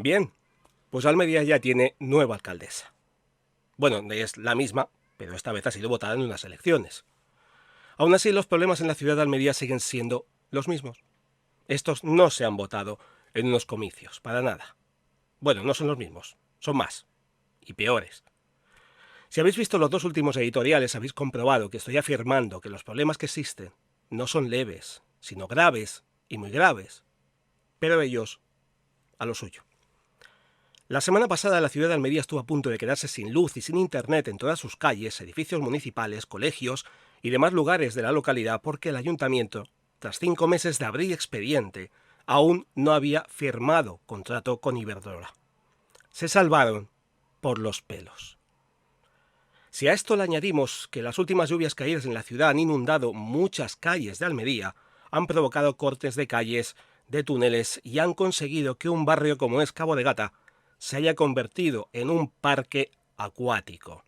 Bien, pues Almería ya tiene nueva alcaldesa. Bueno, es la misma, pero esta vez ha sido votada en unas elecciones. Aún así, los problemas en la ciudad de Almería siguen siendo los mismos. Estos no se han votado en unos comicios, para nada. Bueno, no son los mismos, son más. Y peores. Si habéis visto los dos últimos editoriales, habéis comprobado que estoy afirmando que los problemas que existen no son leves, sino graves y muy graves. Pero ellos a lo suyo. La semana pasada la ciudad de Almería estuvo a punto de quedarse sin luz y sin internet en todas sus calles, edificios municipales, colegios y demás lugares de la localidad porque el ayuntamiento, tras 5 meses de abrir expediente, aún no había firmado contrato con Iberdrola. Se salvaron por los pelos. Si a esto le añadimos que las últimas lluvias caídas en la ciudad han inundado muchas calles de Almería, han provocado cortes de calles, de túneles y han conseguido que un barrio como es Cabo de Gata se haya convertido en un parque acuático.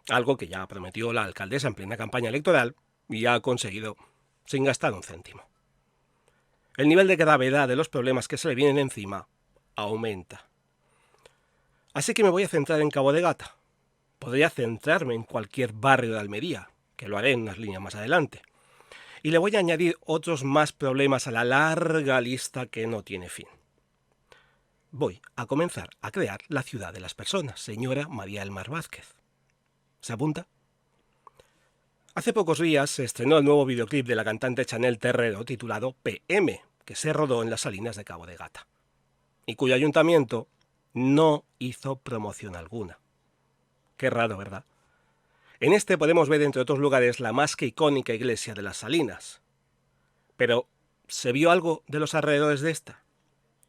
Algo que ya prometió la alcaldesa en plena campaña electoral y ha conseguido sin gastar un céntimo. El nivel de gravedad de los problemas que se le vienen encima aumenta. Así que me voy a centrar en Cabo de Gata. Podría centrarme en cualquier barrio de Almería, que lo haré en unas líneas más adelante. Y le voy a añadir otros más problemas a la larga lista que no tiene fin. Voy a comenzar a crear la ciudad de las personas, señora María del Mar Vázquez. ¿Se apunta? Hace pocos días se estrenó el nuevo videoclip de la cantante Chanel Terrero titulado PM, que se rodó en las Salinas de Cabo de Gata, y cuyo ayuntamiento no hizo promoción alguna. Qué raro, ¿verdad? En este podemos ver, entre otros lugares, la más que icónica iglesia de las Salinas. Pero, ¿se vio algo de los alrededores de esta?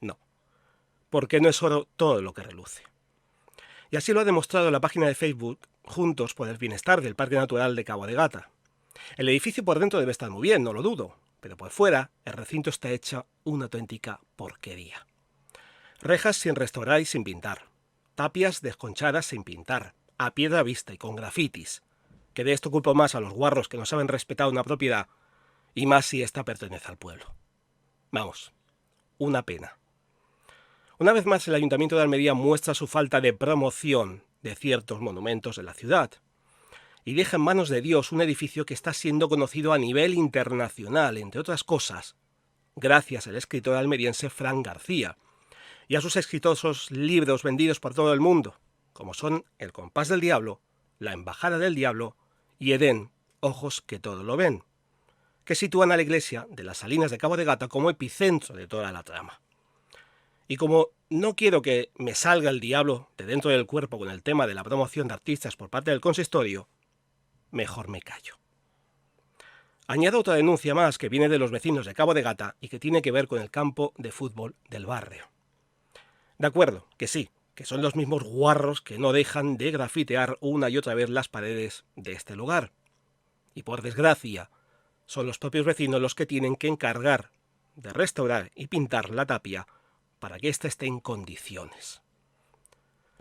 No, porque no es oro todo lo que reluce. Y así lo ha demostrado la página de Facebook Juntos por el Bienestar del Parque Natural de Cabo de Gata. El edificio por dentro debe estar muy bien, no lo dudo, pero por fuera el recinto está hecho una auténtica porquería. Rejas sin restaurar y sin pintar, tapias desconchadas sin pintar, a piedra vista y con grafitis, que de esto culpo más a los guarros que no saben respetar una propiedad, y más si ésta pertenece al pueblo. Vamos, una pena. Una vez más el Ayuntamiento de Almería muestra su falta de promoción de ciertos monumentos de la ciudad, y deja en manos de Dios un edificio que está siendo conocido a nivel internacional, entre otras cosas, gracias al escritor almeriense Fran García, y a sus exitosos libros vendidos por todo el mundo, como son El compás del diablo, La embajada del diablo y Edén, ojos que todo lo ven, que sitúan a la iglesia de las Salinas de Cabo de Gata como epicentro de toda la trama. Y como no quiero que me salga el diablo de dentro del cuerpo con el tema de la promoción de artistas por parte del consistorio, mejor me callo. Añado otra denuncia más que viene de los vecinos de Cabo de Gata y que tiene que ver con el campo de fútbol del barrio. De acuerdo, que sí, que son los mismos guarros que no dejan de grafitear una y otra vez las paredes de este lugar. Y por desgracia, son los propios vecinos los que tienen que encargar de restaurar y pintar la tapia para que ésta esté en condiciones.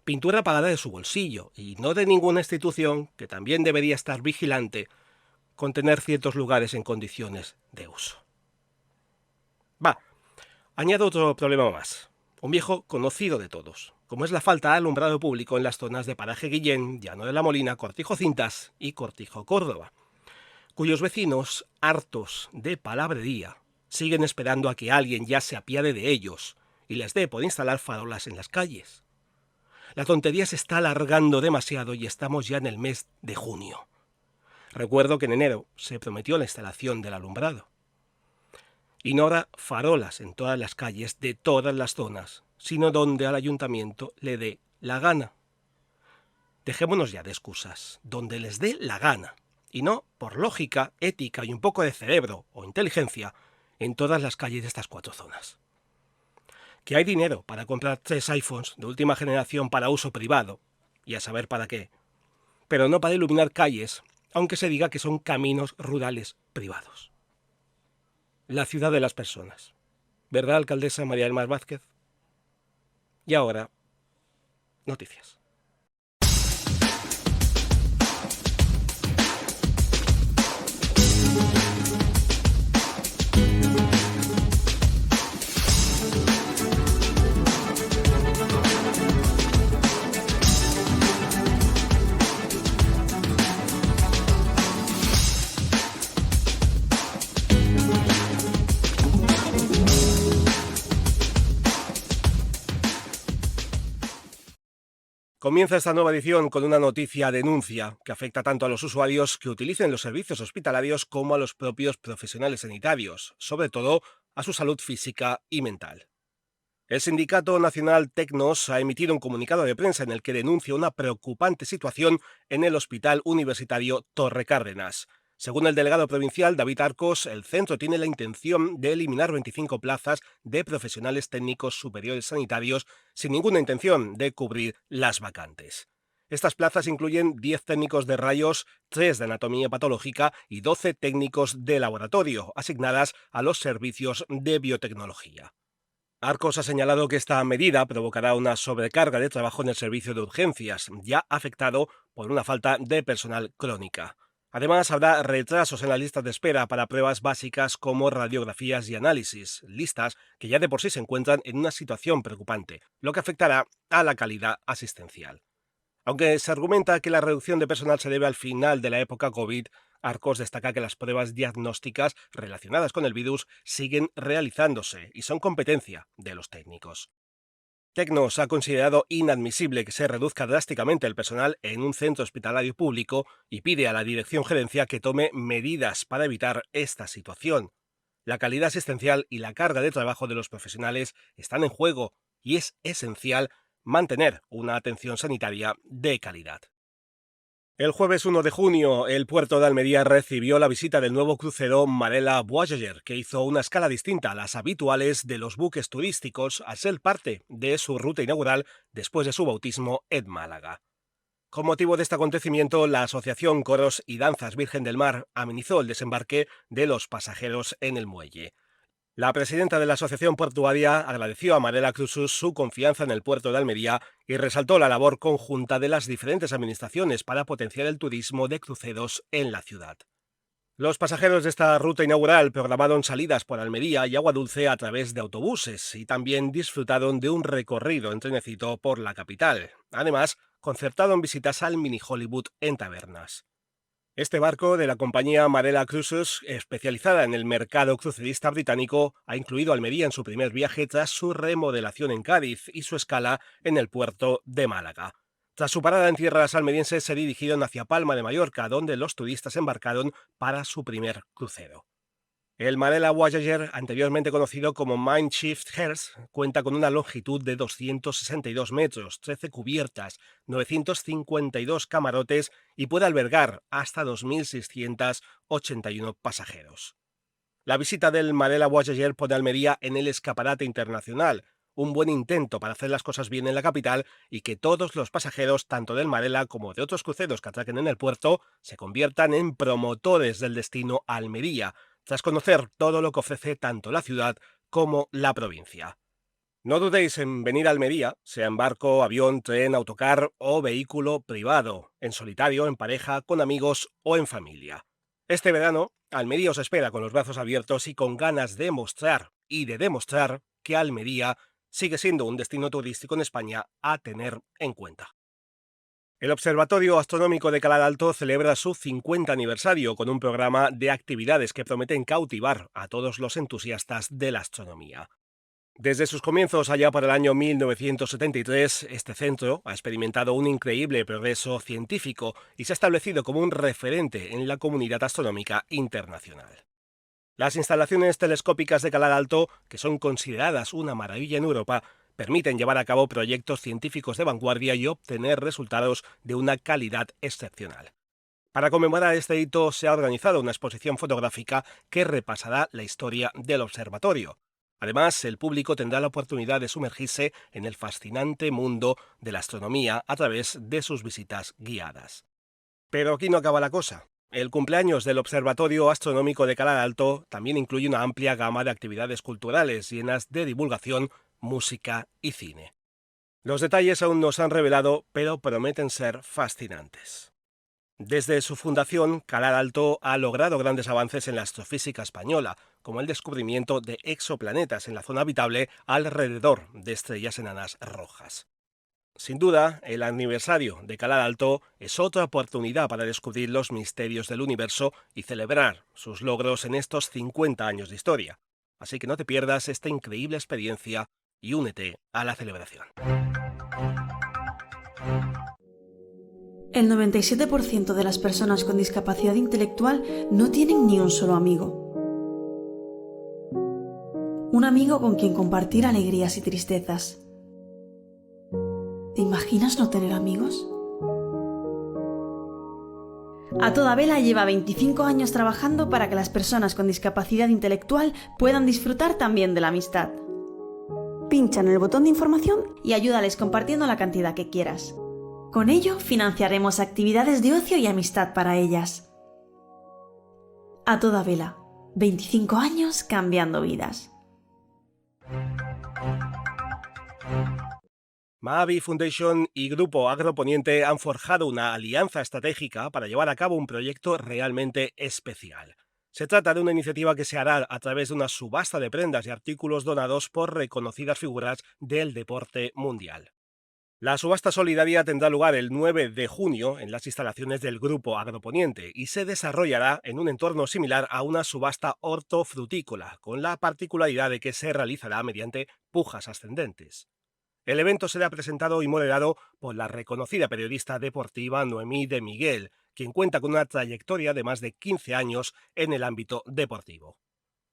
Pintura pagada de su bolsillo y no de ninguna institución que también debería estar vigilante con tener ciertos lugares en condiciones de uso. Añado otro problema más. Un viejo conocido de todos, como es la falta de alumbrado público en las zonas de Paraje Guillén, Llano de la Molina, Cortijo Cintas y Cortijo Córdoba, cuyos vecinos, hartos de palabrería, siguen esperando a que alguien ya se apiade de ellos y les dé por instalar farolas en las calles. La tontería se está alargando demasiado y estamos ya en el mes de junio. Recuerdo que en enero se prometió la instalación del alumbrado. Y no habrá farolas en todas las calles de todas las zonas, sino donde al ayuntamiento le dé la gana. Dejémonos ya de excusas, donde les dé la gana, y no por lógica, ética y un poco de cerebro o inteligencia en todas las calles de estas 4 zonas. Que hay dinero para comprar 3 iPhones de última generación para uso privado, y a saber para qué, pero no para iluminar calles, aunque se diga que son caminos rurales privados. La ciudad de las personas. ¿Verdad, alcaldesa María del Mar Vázquez? Y ahora, noticias. Comienza esta nueva edición con una noticia denuncia que afecta tanto a los usuarios que utilicen los servicios hospitalarios como a los propios profesionales sanitarios, sobre todo a su salud física y mental. El Sindicato Nacional Tecnos ha emitido un comunicado de prensa en el que denuncia una preocupante situación en el Hospital Universitario Torre Cárdenas. Según el delegado provincial David Arcos, el centro tiene la intención de eliminar 25 plazas de profesionales técnicos superiores sanitarios sin ninguna intención de cubrir las vacantes. Estas plazas incluyen 10 técnicos de rayos, 3 de anatomía patológica y 12 técnicos de laboratorio, asignadas a los servicios de biotecnología. Arcos ha señalado que esta medida provocará una sobrecarga de trabajo en el servicio de urgencias, ya afectado por una falta de personal crónica. Además, habrá retrasos en la lista de espera para pruebas básicas como radiografías y análisis, listas que ya de por sí se encuentran en una situación preocupante, lo que afectará a la calidad asistencial. Aunque se argumenta que la reducción de personal se debe al final de la época COVID, Arcos destaca que las pruebas diagnósticas relacionadas con el virus siguen realizándose y son competencia de los técnicos. Tecnos ha considerado inadmisible que se reduzca drásticamente el personal en un centro hospitalario público y pide a la Dirección Gerencia que tome medidas para evitar esta situación. La calidad asistencial y la carga de trabajo de los profesionales están en juego y es esencial mantener una atención sanitaria de calidad. El jueves 1 de junio, el puerto de Almería recibió la visita del nuevo crucero Marella Voyager, que hizo una escala distinta a las habituales de los buques turísticos al ser parte de su ruta inaugural después de su bautismo en Málaga. Con motivo de este acontecimiento, la Asociación Coros y Danzas Virgen del Mar amenizó el desembarque de los pasajeros en el muelle. La presidenta de la Asociación Portuaria agradeció a Marella Cruises su confianza en el puerto de Almería y resaltó la labor conjunta de las diferentes administraciones para potenciar el turismo de cruceros en la ciudad. Los pasajeros de esta ruta inaugural programaron salidas por Almería y Agua Dulce a través de autobuses y también disfrutaron de un recorrido en trenecito por la capital. Además, concertaron visitas al Mini Hollywood en tabernas. Este barco de la compañía Marella Cruises, especializada en el mercado crucerista británico, ha incluido Almería en su primer viaje tras su remodelación en Cádiz y su escala en el puerto de Málaga. Tras su parada en tierras almerienses, se dirigieron hacia Palma de Mallorca, donde los turistas embarcaron para su primer crucero. El Marella Voyager, anteriormente conocido como Mein Schiff Herz, cuenta con una longitud de 262 metros, 13 cubiertas, 952 camarotes y puede albergar hasta 2.681 pasajeros. La visita del Marella Voyager pone a Almería en el escaparate internacional, un buen intento para hacer las cosas bien en la capital y que todos los pasajeros, tanto del Marella como de otros cruceros que atraquen en el puerto, se conviertan en promotores del destino Almería, tras conocer todo lo que ofrece tanto la ciudad como la provincia. No dudéis en venir a Almería, sea en barco, avión, tren, autocar o vehículo privado, en solitario, en pareja, con amigos o en familia. Este verano, Almería os espera con los brazos abiertos y con ganas de mostrar y de demostrar que Almería sigue siendo un destino turístico en España a tener en cuenta. El Observatorio Astronómico de Calar Alto celebra su 50 aniversario con un programa de actividades que prometen cautivar a todos los entusiastas de la astronomía. Desde sus comienzos allá por el año 1973, este centro ha experimentado un increíble progreso científico y se ha establecido como un referente en la comunidad astronómica internacional. Las instalaciones telescópicas de Calar Alto, que son consideradas una maravilla en Europa, permiten llevar a cabo proyectos científicos de vanguardia y obtener resultados de una calidad excepcional. Para conmemorar este hito se ha organizado una exposición fotográfica que repasará la historia del observatorio. Además, el público tendrá la oportunidad de sumergirse en el fascinante mundo de la astronomía a través de sus visitas guiadas. Pero aquí no acaba la cosa. El cumpleaños del Observatorio Astronómico de Calar Alto también incluye una amplia gama de actividades culturales llenas de divulgación, música y cine. Los detalles aún no se han revelado, pero prometen ser fascinantes. Desde su fundación, Calar Alto ha logrado grandes avances en la astrofísica española, como el descubrimiento de exoplanetas en la zona habitable alrededor de estrellas enanas rojas. Sin duda, el aniversario de Calar Alto es otra oportunidad para descubrir los misterios del universo y celebrar sus logros en estos 50 años de historia. Así que no te pierdas esta increíble experiencia y únete a la celebración. El 97% de las personas con discapacidad intelectual no tienen ni un solo amigo. Un amigo con quien compartir alegrías y tristezas. ¿Te imaginas no tener amigos? A Toda Vela lleva 25 años trabajando para que las personas con discapacidad intelectual puedan disfrutar también de la amistad. Pincha en el botón de información y ayúdales compartiendo la cantidad que quieras. Con ello financiaremos actividades de ocio y amistad para ellas. A Toda Vela, 25 años cambiando vidas. Maabi Foundation y Grupo Agroponiente han forjado una alianza estratégica para llevar a cabo un proyecto realmente especial. Se trata de una iniciativa que se hará a través de una subasta de prendas y artículos donados por reconocidas figuras del deporte mundial. La subasta solidaria tendrá lugar el 9 de junio en las instalaciones del Grupo Agroponiente y se desarrollará en un entorno similar a una subasta hortofrutícola, con la particularidad de que se realizará mediante pujas ascendentes. El evento será presentado y moderado por la reconocida periodista deportiva Noemí de Miguel, quien cuenta con una trayectoria de más de 15 años en el ámbito deportivo.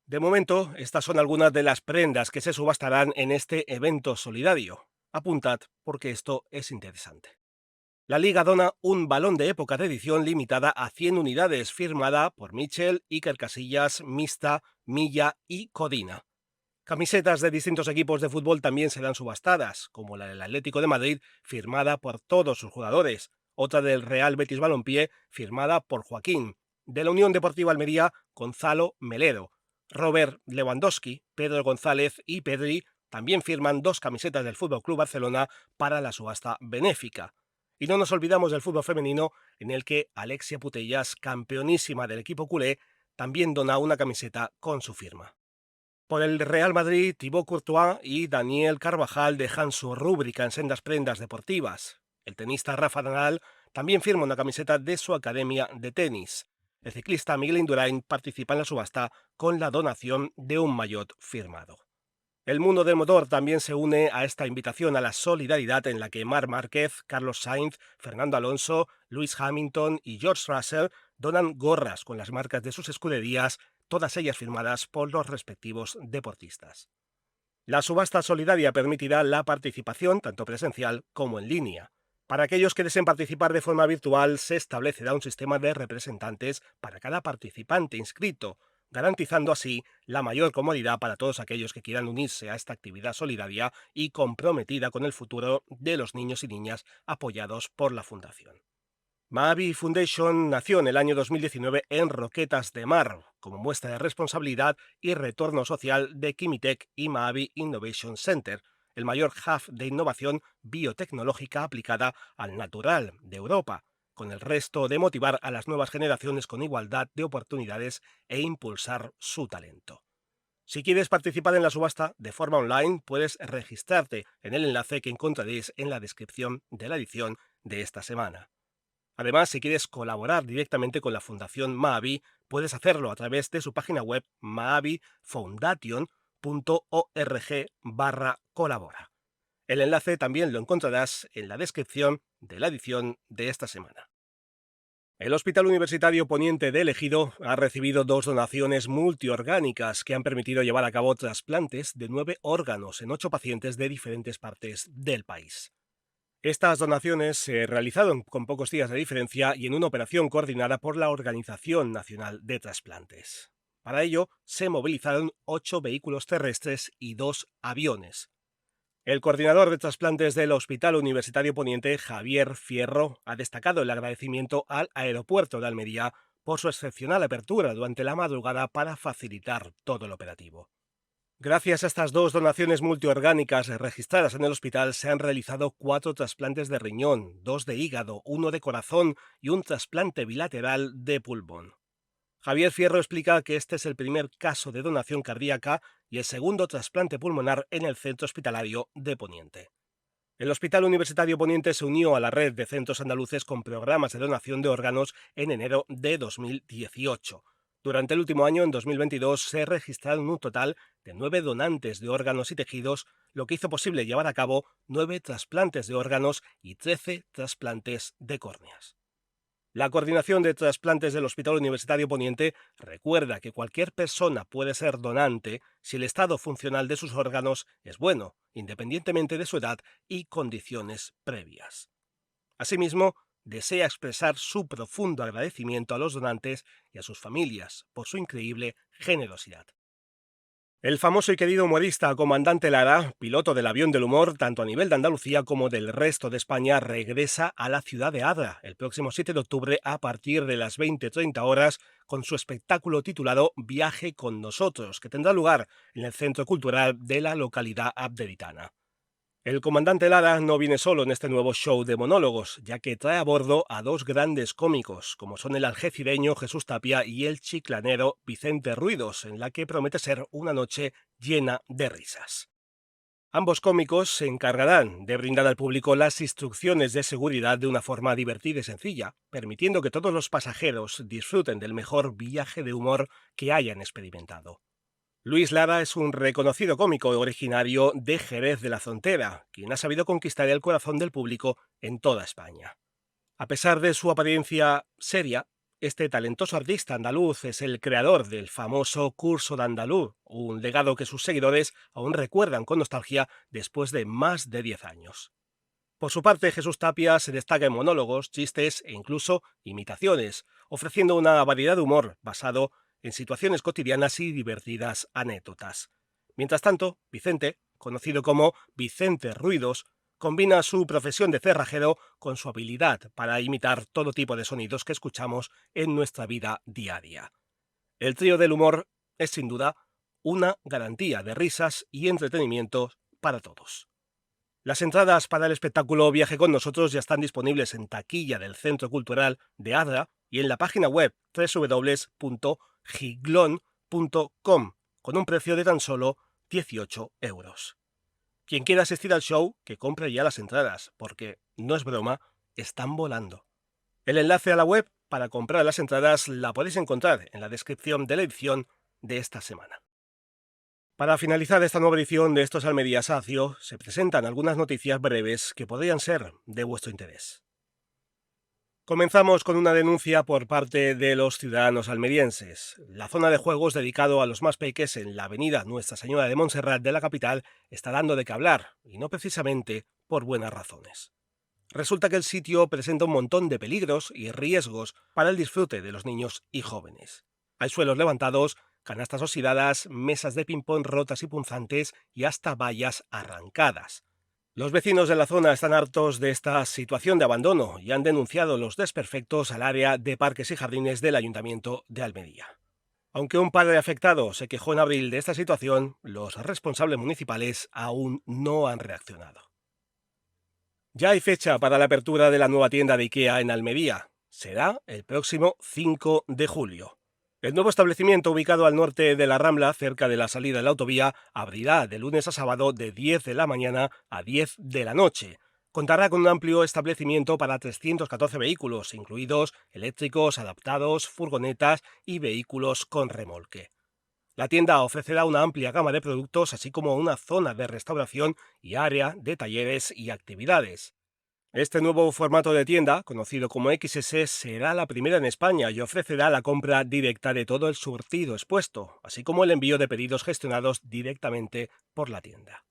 De momento, estas son algunas de las prendas que se subastarán en este evento solidario. Apuntad porque esto es interesante. La Liga dona un balón de época de edición limitada a 100 unidades, firmada por Michel, Iker Casillas, Mista, Milla y Codina. Camisetas de distintos equipos de fútbol también serán subastadas, como la del Atlético de Madrid, firmada por todos sus jugadores, otra del Real Betis Balompié, firmada por Joaquín, de la Unión Deportiva Almería, Gonzalo Melero, Robert Lewandowski, Pedro González y Pedri también firman 2 camisetas del FC Barcelona para la subasta benéfica. Y no nos olvidamos del fútbol femenino, en el que Alexia Putellas, campeonísima del equipo culé, también dona una camiseta con su firma. Por el Real Madrid, Thibaut Courtois y Daniel Carvajal dejan su rúbrica en sendas prendas deportivas. El tenista Rafa Nadal también firma una camiseta de su academia de tenis. El ciclista Miguel Indurain participa en la subasta con la donación de un maillot firmado. El mundo del motor también se une a esta invitación a la solidaridad en la que Marc Márquez, Carlos Sainz, Fernando Alonso, Lewis Hamilton y George Russell donan gorras con las marcas de sus escuderías, todas ellas firmadas por los respectivos deportistas. La subasta solidaria permitirá la participación tanto presencial como en línea. Para aquellos que deseen participar de forma virtual, se establecerá un sistema de representantes para cada participante inscrito, garantizando así la mayor comodidad para todos aquellos que quieran unirse a esta actividad solidaria y comprometida con el futuro de los niños y niñas apoyados por la Fundación. Maabi Foundation nació en el año 2019 en Roquetas de Mar, como muestra de responsabilidad y retorno social de Kimitec y Maabi Innovation Center, el mayor hub de innovación biotecnológica aplicada al natural de Europa, con el resto de motivar a las nuevas generaciones con igualdad de oportunidades e impulsar su talento. Si quieres participar en la subasta de forma online, puedes registrarte en el enlace que encontraréis en la descripción de la edición de esta semana. Además, si quieres colaborar directamente con la Fundación Maabi, puedes hacerlo a través de su página web maabifoundation.org/colabora. El enlace también lo encontrarás en la descripción de la edición de esta semana. El Hospital Universitario Poniente de El Ejido ha recibido 2 donaciones multiorgánicas que han permitido llevar a cabo trasplantes de 9 órganos en 8 pacientes de diferentes partes del país. Estas donaciones se realizaron con pocos días de diferencia y en una operación coordinada por la Organización Nacional de Trasplantes. Para ello, se movilizaron 8 vehículos terrestres y 2 aviones. El coordinador de trasplantes del Hospital Universitario Poniente, Javier Fierro, ha destacado el agradecimiento al aeropuerto de Almería por su excepcional apertura durante la madrugada para facilitar todo el operativo. Gracias a estas 2 donaciones multiorgánicas registradas en el hospital, se han realizado 4 trasplantes de riñón, 2 de hígado, 1 de corazón y un trasplante bilateral de pulmón. Javier Fierro explica que este es el primer caso de donación cardíaca y el segundo trasplante pulmonar en el centro hospitalario de Poniente. El Hospital Universitario Poniente se unió a la red de centros andaluces con programas de donación de órganos en enero de 2018. Durante el último año, en 2022, se registraron un total de 9 donantes de órganos y tejidos, lo que hizo posible llevar a cabo 9 trasplantes de órganos y 13 trasplantes de córneas. La Coordinación de Trasplantes del Hospital Universitario Poniente recuerda que cualquier persona puede ser donante si el estado funcional de sus órganos es bueno, independientemente de su edad y condiciones previas. Asimismo, desea expresar su profundo agradecimiento a los donantes y a sus familias por su increíble generosidad. El famoso y querido humorista Comandante Lara, piloto del avión del humor tanto a nivel de Andalucía como del resto de España, regresa a la ciudad de Adra el próximo 7 de octubre a partir de las 20:30 horas con su espectáculo titulado Viaje con nosotros, que tendrá lugar en el Centro Cultural de la localidad abderitana. El comandante Lara no viene solo en este nuevo show de monólogos, ya que trae a bordo a dos grandes cómicos, como son el algecireño Jesús Tapia y el chiclanero Vicente Ruidos, en la que promete ser una noche llena de risas. Ambos cómicos se encargarán de brindar al público las instrucciones de seguridad de una forma divertida y sencilla, permitiendo que todos los pasajeros disfruten del mejor viaje de humor que hayan experimentado. Luis Lara es un reconocido cómico originario de Jerez de la Frontera, quien ha sabido conquistar el corazón del público en toda España. A pesar de su apariencia seria, este talentoso artista andaluz es el creador del famoso Curso de Andaluz, un legado que sus seguidores aún recuerdan con nostalgia después de más de 10 años. Por su parte, Jesús Tapia se destaca en monólogos, chistes e incluso imitaciones, ofreciendo una variedad de humor basado en situaciones cotidianas y divertidas anécdotas. Mientras tanto, Vicente, conocido como Vicente Ruidos, combina su profesión de cerrajero con su habilidad para imitar todo tipo de sonidos que escuchamos en nuestra vida diaria. El trío del humor es sin duda una garantía de risas y entretenimiento para todos. Las entradas para el espectáculo Viaje con nosotros ya están disponibles en taquilla del Centro Cultural de Adra y en la página web www.giglon.com con un precio de tan solo 18 euros. Quien quiera asistir al show, que compre ya las entradas, porque, no es broma, están volando. El enlace a la web para comprar las entradas la podéis encontrar en la descripción de la edición de esta semana. Para finalizar esta nueva edición de Esto es Almería Sacio, se presentan algunas noticias breves que podrían ser de vuestro interés. Comenzamos con una denuncia por parte de los ciudadanos almerienses. La zona de juegos dedicado a los más peques en la avenida Nuestra Señora de Montserrat de la capital está dando de qué hablar, y no precisamente por buenas razones. Resulta que el sitio presenta un montón de peligros y riesgos para el disfrute de los niños y jóvenes. Hay suelos levantados, canastas oxidadas, mesas de ping-pong rotas y punzantes y hasta vallas arrancadas. Los vecinos de la zona están hartos de esta situación de abandono y han denunciado los desperfectos al área de parques y jardines del Ayuntamiento de Almería. Aunque un padre afectado se quejó en abril de esta situación, los responsables municipales aún no han reaccionado. Ya hay fecha para la apertura de la nueva tienda de IKEA en Almería. Será el próximo 5 de julio. El nuevo establecimiento, ubicado al norte de la Rambla, cerca de la salida de la autovía, abrirá de lunes a sábado de 10 de la mañana a 10 de la noche. Contará con un amplio establecimiento para 314 vehículos, incluidos eléctricos, adaptados, furgonetas y vehículos con remolque. La tienda ofrecerá una amplia gama de productos, así como una zona de restauración y área de talleres y actividades. Este nuevo formato de tienda, conocido como XS, será la primera en España y ofrecerá la compra directa de todo el surtido expuesto, así como el envío de pedidos gestionados directamente por la tienda.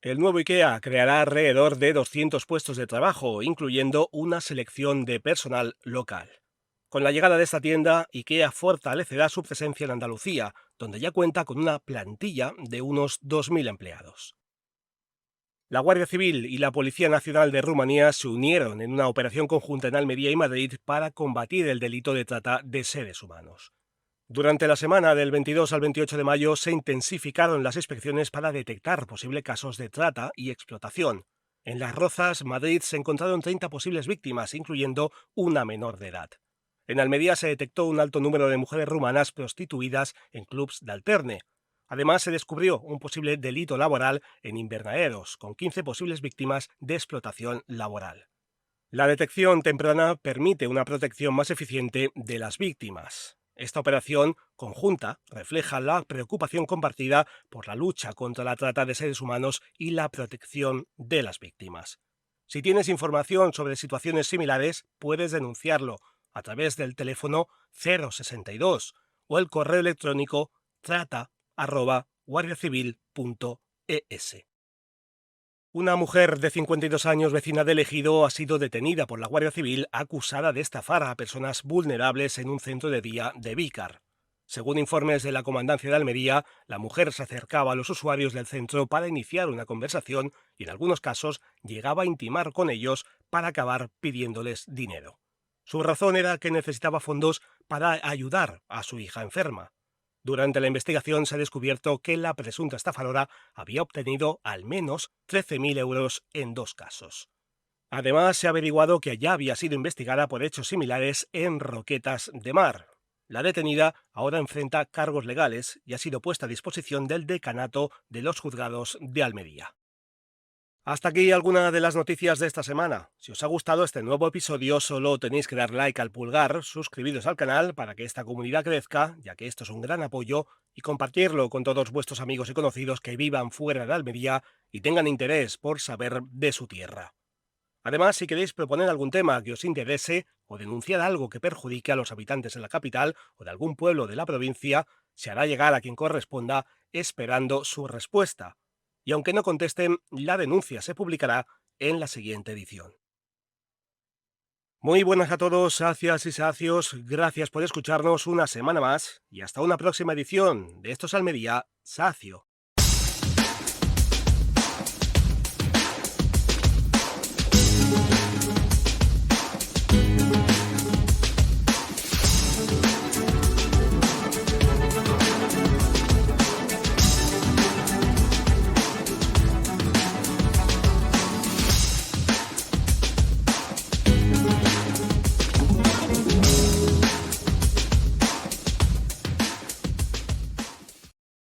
El nuevo IKEA creará alrededor de 200 puestos de trabajo, incluyendo una selección de personal local. Con la llegada de esta tienda, IKEA fortalecerá su presencia en Andalucía, donde ya cuenta con una plantilla de unos 2.000 empleados. La Guardia Civil y la Policía Nacional de Rumanía se unieron en una operación conjunta en Almería y Madrid para combatir el delito de trata de seres humanos. Durante la semana del 22 al 28 de mayo se intensificaron las inspecciones para detectar posibles casos de trata y explotación. En Las Rozas, Madrid, se encontraron 30 posibles víctimas, incluyendo una menor de edad. En Almería se detectó un alto número de mujeres rumanas prostituidas en clubs de alterne. Además, se descubrió un posible delito laboral en invernaderos, con 15 posibles víctimas de explotación laboral. La detección temprana permite una protección más eficiente de las víctimas. Esta operación conjunta refleja la preocupación compartida por la lucha contra la trata de seres humanos y la protección de las víctimas. Si tienes información sobre situaciones similares, puedes denunciarlo a través del teléfono 062 o el correo electrónico trata@guardiacivil.es. Una mujer de 52 años, vecina del Ejido, ha sido detenida por la Guardia Civil acusada de estafar a personas vulnerables en un centro de día de Vícar. Según informes de la Comandancia de Almería, la mujer se acercaba a los usuarios del centro para iniciar una conversación y en algunos casos llegaba a intimar con ellos para acabar pidiéndoles dinero. Su razón era que necesitaba fondos para ayudar a su hija enferma. Durante la investigación se ha descubierto que la presunta estafadora había obtenido al menos 13.000 euros en 2 casos. Además, se ha averiguado que ya había sido investigada por hechos similares en Roquetas de Mar. La detenida ahora enfrenta cargos legales y ha sido puesta a disposición del decanato de los juzgados de Almería. Hasta aquí alguna de las noticias de esta semana. Si os ha gustado este nuevo episodio, solo tenéis que dar like al pulgar, suscribiros al canal para que esta comunidad crezca, ya que esto es un gran apoyo, y compartirlo con todos vuestros amigos y conocidos que vivan fuera de Almería y tengan interés por saber de su tierra. Además, si queréis proponer algún tema que os interese o denunciar algo que perjudique a los habitantes en la capital o de algún pueblo de la provincia, se hará llegar a quien corresponda esperando su respuesta. Y aunque no contesten, la denuncia se publicará en la siguiente edición. Muy buenas a todos, sacias y sacios, gracias por escucharnos una semana más y hasta una próxima edición de Esto es Almería, Sacio.